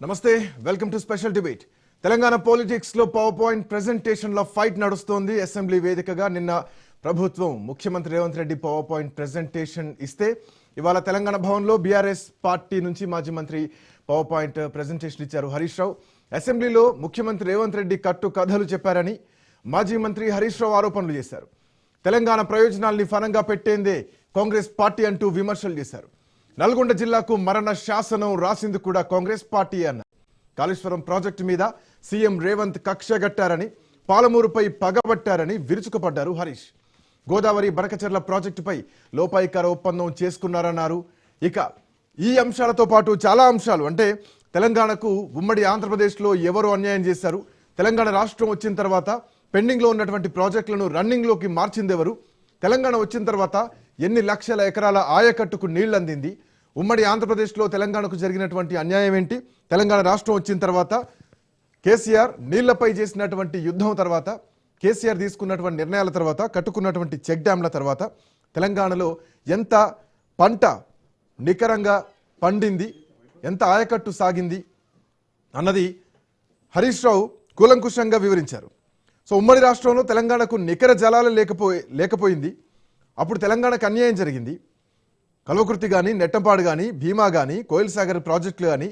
నమస్తే, welcome to special debate. Telangana politics లో power point presentation లో ఫైట్ నడుస్తోంది. అసెంబ్లీ వేదికగా నిన్న ప్రభుత్వం ముఖ్యమంత్రి Revanth Reddy power point presentation ఇస్తే ఇవాళ తెలంగాణ భవన్ లో బీఆర్ఎస్ పార్టీ నుంచి మాజీ మంత్రి పవర్ పాయింట్ ప్రెజెంటేషన్ ఇచ్చారు హరీష్ రావు. అసెంబ్లీలో ముఖ్యమంత్రి రేవంత్ రెడ్డి కట్టు కథలు చెప్పారని మాజీ మంత్రి హరీష్ రావు ఆరోపణలు చేశారు. తెలంగాణ ప్రయోజనాల్ని ఫలంగా పెట్టేందే కాంగ్రెస్ పార్టీ అంటూ విమర్శలు చేశారు. నల్గొండ జిల్లాకు మరణ శాసనం రాసింది కూడా కాంగ్రెస్ పార్టీ అన్నారు. కాళేశ్వరం ప్రాజెక్టు మీద సీఎం రేవంత్ కక్షగట్టారని, పాలమూరుపై పగబట్టారని విరుచుకుపడ్డారు హరీష్. గోదావరి బనకచెర్ల ప్రాజెక్టుపై లోపాయికార ఒప్పందం చేసుకున్నారన్నారు. ఇక ఈ అంశాలతో పాటు చాలా అంశాలు, అంటే తెలంగాణకు ఉమ్మడి ఆంధ్రప్రదేశ్లో ఎవరు అన్యాయం చేశారు, తెలంగాణ రాష్ట్రం వచ్చిన తర్వాత పెండింగ్లో ఉన్నటువంటి ప్రాజెక్టులను రన్నింగ్లోకి మార్చిందెవరు, తెలంగాణ వచ్చిన తర్వాత ఎన్ని లక్షల ఎకరాల ఆయకట్టుకు నీళ్లు అందింది, ఉమ్మడి ఆంధ్రప్రదేశ్లో తెలంగాణకు జరిగినటువంటి అన్యాయం ఏంటి, తెలంగాణ రాష్ట్రం వచ్చిన తర్వాత కేసీఆర్ నీళ్లపై చేసినటువంటి యుద్ధం తర్వాత, కేసీఆర్ తీసుకున్నటువంటి నిర్ణయాల తర్వాత, కట్టుకున్నటువంటి చెక్ డ్యాంల తర్వాత తెలంగాణలో ఎంత పంట నికరంగా పండింది, ఎంత ఆయకట్టు సాగింది అన్నది హరీష్ రావు కూలంకుషంగా వివరించారు. సో ఉమ్మడి రాష్ట్రంలో తెలంగాణకు నికర జలాలు లేకపోయింది, అప్పుడు తెలంగాణకు అన్యాయం జరిగింది. కల్వకుర్తి కానీ, నెట్టంపాడు కానీ, భీమా కానీ, కోయిల్ సాగర్ ప్రాజెక్టులు కానీ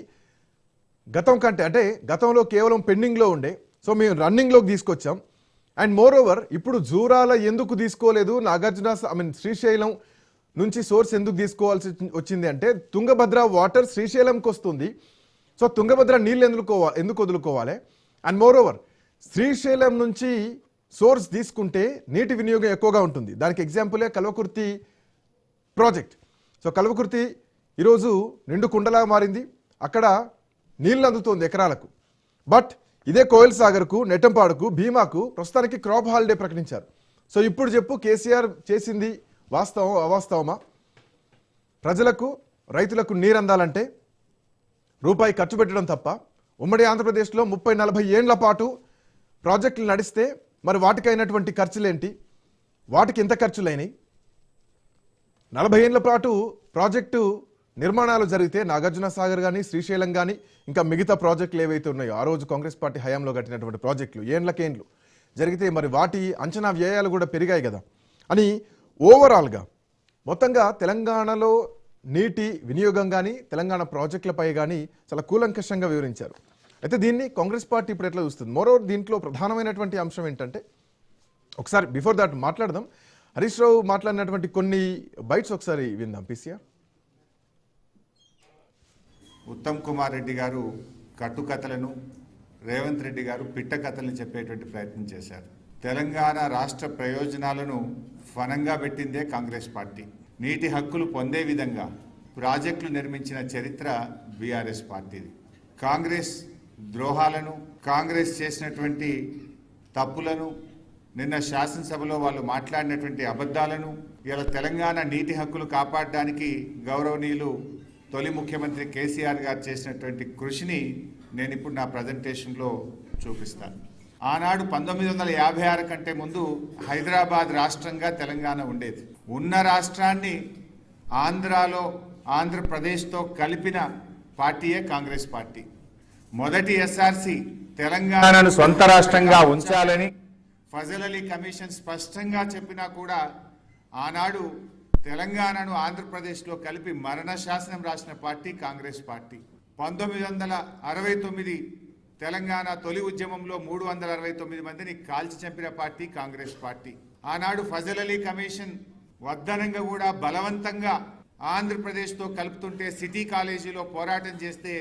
గతం కంటే, అంటే గతంలో కేవలం పెండింగ్లో ఉండే, సో మేము రన్నింగ్లోకి తీసుకొచ్చాం. అండ్ మోర్ ఓవర్ ఇప్పుడు జూరాల ఎందుకు తీసుకోలేదు, నాగార్జున శ్రీశైలం నుంచి సోర్స్ ఎందుకు తీసుకోవాల్సి వచ్చింది అంటే తుంగభద్ర వాటర్ శ్రీశైలంకి వస్తుంది, సో తుంగభద్ర నీళ్ళు ఎందుకు వదులుకోవాలి. అండ్ మోర్ ఓవర్ శ్రీశైలం నుంచి సోర్స్ తీసుకుంటే నీటి వినియోగం ఎక్కువగా ఉంటుంది. దానికి ఎగ్జాంపులే కల్వకుర్తి ప్రాజెక్ట్. సో కల్వకుర్తి ఈరోజు నిండు కుండలా మారింది, అక్కడ నీళ్ళు అందుతుంది ఎకరాలకు. బట్ ఇదే కోయిల్ సాగర్కు, నెట్టంపాడుకు, భీమాకు ప్రస్తుతానికి క్రాప్ హాలిడే ప్రకటించారు. సో ఇప్పుడు చెప్పు, కేసీఆర్ చేసింది వాస్తవం అవాస్తవమా? ప్రజలకు, రైతులకు నీరు అందాలంటే రూపాయి ఖర్చు పెట్టడం తప్ప, ఉమ్మడి ఆంధ్రప్రదేశ్లో 30-40 ఏండ్ల పాటు ప్రాజెక్టులు నడిస్తే మరి వాటికైనటువంటి ఖర్చులేంటి, వాటికి ఎంత ఖర్చులైనవి? 40 ఏళ్ల పాటు ప్రాజెక్టు నిర్మాణాలు జరిగితే నాగార్జున సాగర్ కానీ, శ్రీశైలం కానీ, ఇంకా మిగతా ప్రాజెక్టులు ఏవైతే ఉన్నాయో ఆ రోజు కాంగ్రెస్ పార్టీ హయాంలో కట్టినటువంటి ప్రాజెక్టులు ఏండ్లకేండ్లు జరిగితే మరి వాటి అంచనా వ్యయాలు కూడా పెరిగాయి కదా అని ఓవరాల్గా మొత్తంగా తెలంగాణలో నీటి వినియోగం కానీ, తెలంగాణ ప్రాజెక్టులపై కానీ చాలా కూలంకషంగా వివరించారు. అయితే దీన్ని కాంగ్రెస్ పార్టీ ఇప్పుడు ఎట్లా చూస్తుంది? మరోవర్ దీంట్లో ప్రధానమైనటువంటి అంశం ఏంటంటే, ఒకసారి బిఫోర్ దాట్ మాట్లాడదాం. హరీష్ రావు మాట్లాడినటువంటి కొన్ని బైట్స్ ఒకసారి విందాం. పీసీఆర్ ఉత్తమ్ కుమార్ రెడ్డి గారు కట్టుకథలను, రేవంత్ రెడ్డి గారు పిట్ట కథలను చెప్పేటువంటి ప్రయత్నం చేశారు. తెలంగాణ రాష్ట్ర ప్రయోజనాలను ఫనంగా పెట్టిందే కాంగ్రెస్ పార్టీ. నీటి హక్కులు పొందే విధంగా ప్రాజెక్టులు నిర్మించిన చరిత్ర బీఆర్ఎస్ పార్టీది. కాంగ్రెస్ ద్రోహాలను, కాంగ్రెస్ చేసినటువంటి తప్పులను, నిన్న శాసనసభలో వాళ్ళు మాట్లాడినటువంటి అబద్ధాలను, ఇలా తెలంగాణ నీటి హక్కులు కాపాడడానికి గౌరవనీయులు తొలి ముఖ్యమంత్రి కేసీఆర్ గారు చేసినటువంటి కృషిని నేను ఇప్పుడు నా ప్రజెంటేషన్లో చూపిస్తాను. ఆనాడు 1956 కంటే ముందు హైదరాబాద్ రాష్ట్రంగా తెలంగాణ ఉండేది. ఉన్న రాష్ట్రాన్ని ఆంధ్రప్రదేశ్తో కలిపిన పార్టీయే కాంగ్రెస్ పార్టీ. మొదటి ఎస్ఆర్సి తెలంగాణను సొంత రాష్ట్రంగా ఉంచాలని ఫజల్ అలీ కమిషన్ స్పష్టంగా చెప్పినా కూడా ఆనాడు తెలంగాణను ఆంధ్రప్రదేశ్లో కలిపి మరణ శాసనం రాసిన పార్టీ కాంగ్రెస్ పార్టీ. 1969 తెలంగాణ తొలి ఉద్యమంలో 369 మందిని కాల్చి చంపిన పార్టీ కాంగ్రెస్ పార్టీ. ఆనాడు ఫజల్ అలీ కమిషన్ వద్దనంగా కూడా బలవంతంగా ఆంధ్రప్రదేశ్తో కలుపుతుంటే సిటీ కాలేజీలో పోరాటం చేస్తే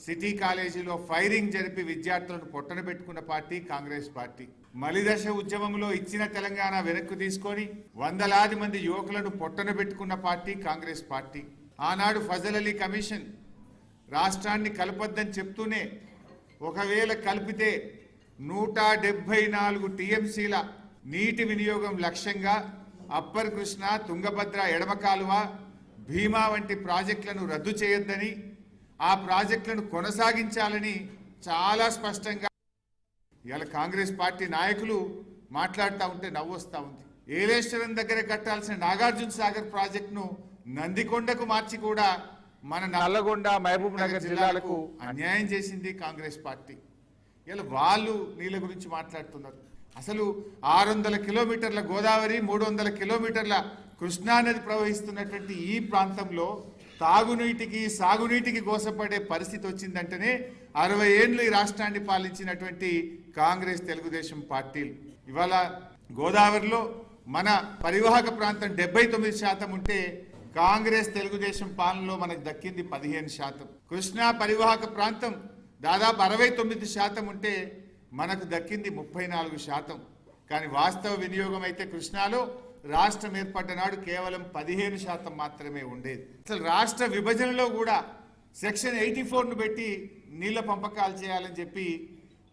సిటీ కాలేజీలో ఫైరింగ్ జరిపి విద్యార్థులను పొట్టన పెట్టుకున్న పార్టీ కాంగ్రెస్ పార్టీ. మలిదశ ఉద్యమంలో ఇచ్చిన తెలంగాణ వెనక్కు తీసుకొని వందలాది మంది యువకులను పొట్టన పెట్టుకున్న పార్టీ కాంగ్రెస్ పార్టీ. ఆనాడు ఫజల్ అలీ కమిషన్ రాష్ట్రాన్ని కలపొద్దని చెప్తూనే ఒకవేళ కలిపితే 174 టీఎంసీల నీటి వినియోగం లక్ష్యంగా అప్పర్ కృష్ణ, తుంగభద్ర ఎడమ కాలువ, భీమా వంటి ప్రాజెక్టులను రద్దు చేయొద్దని, ఆ ప్రాజెక్టులను కొనసాగించాలని చాలా స్పష్టంగా ఇవాళ కాంగ్రెస్ పార్టీ నాయకులు మాట్లాడుతూ ఉంటే నవ్వొస్తూ ఉంది. ఏలేశ్వరం దగ్గర కట్టాల్సిన నాగార్జున సాగర్ ప్రాజెక్టును నందికొండకు మార్చి కూడా మన నల్లగొండ మహబూబ్ నగర్ జిల్లాలకు అన్యాయం చేసింది కాంగ్రెస్ పార్టీ. ఇలా వాళ్ళు నీళ్ళ గురించి మాట్లాడుతున్నారు. అసలు 600 కిలోమీటర్ల గోదావరి, 300 కిలోమీటర్ల కృష్ణా నది ప్రవహిస్తున్నటువంటి ఈ ప్రాంతంలో తాగునీటికి సాగునీటికి గోసపడే పరిస్థితి వచ్చిందంటేనే 60 ఏళ్ళు ఈ రాష్ట్రాన్ని పాలించినటువంటి కాంగ్రెస్ తెలుగుదేశం పార్టీలు ఇవాళ గోదావరిలో మన పరివాహక ప్రాంతం 79% ఉంటే కాంగ్రెస్ తెలుగుదేశం పాలనలో మనకు దక్కింది 15%. కృష్ణా పరివాహక ప్రాంతం దాదాపు 69% ఉంటే మనకు దక్కింది 34%. కానీ వాస్తవ వినియోగం అయితే కృష్ణాలో రాష్ట్రం ఏర్పడ్డ నాడు కేవలం 15% మాత్రమే ఉండేది. అసలు రాష్ట్ర విభజనలో కూడా సెక్షన్ 84ను పెట్టి నీళ్ల పంపకాలు చేయాలని చెప్పి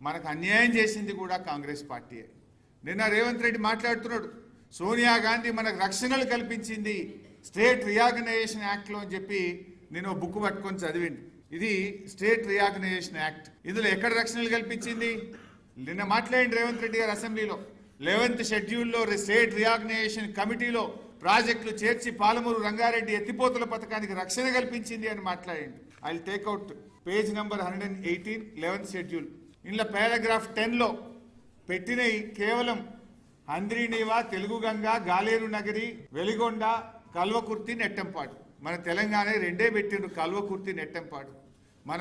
మనకు అన్యాయం చేసింది కూడా కాంగ్రెస్ పార్టీయే. నిన్న రేవంత్ రెడ్డి మాట్లాడుతున్నాడు, సోనియా గాంధీ మనకు రక్షణలు కల్పించింది స్టేట్ రియాగనైజేషన్ యాక్ట్లో అని చెప్పి నేను బుక్ పట్టుకొని చదివింది. ఇది స్టేట్ రియాగనైజేషన్ యాక్ట్. ఇందులో ఎక్కడ రక్షణలు కల్పించింది? నిన్న మాట్లాడింది రేవంత్ రెడ్డి గారు అసెంబ్లీలో 11th షెడ్యూల్లో స్టేట్ రియాగనైజేషన్ కమిటీలో ప్రాజెక్టులు చేర్చి పాలమూరు రంగారెడ్డి ఎత్తిపోతుల పథకానికి రక్షణ కల్పించింది అని మాట్లాడింది. I will take out page number 118 11th schedule. ఇందులో పారాగ్రాఫ్ 10లో పెట్టినవి కేవలం అంద్రీనీవా, తెలుగుగంగ, గాలేరు నగరి, వెలిగొండ, కల్వకుర్తి, నెట్టంపాడు. మన తెలంగాణ రెండే పెట్టిండ్రు, కల్వకుర్తి, నెట్టంపాడు. మన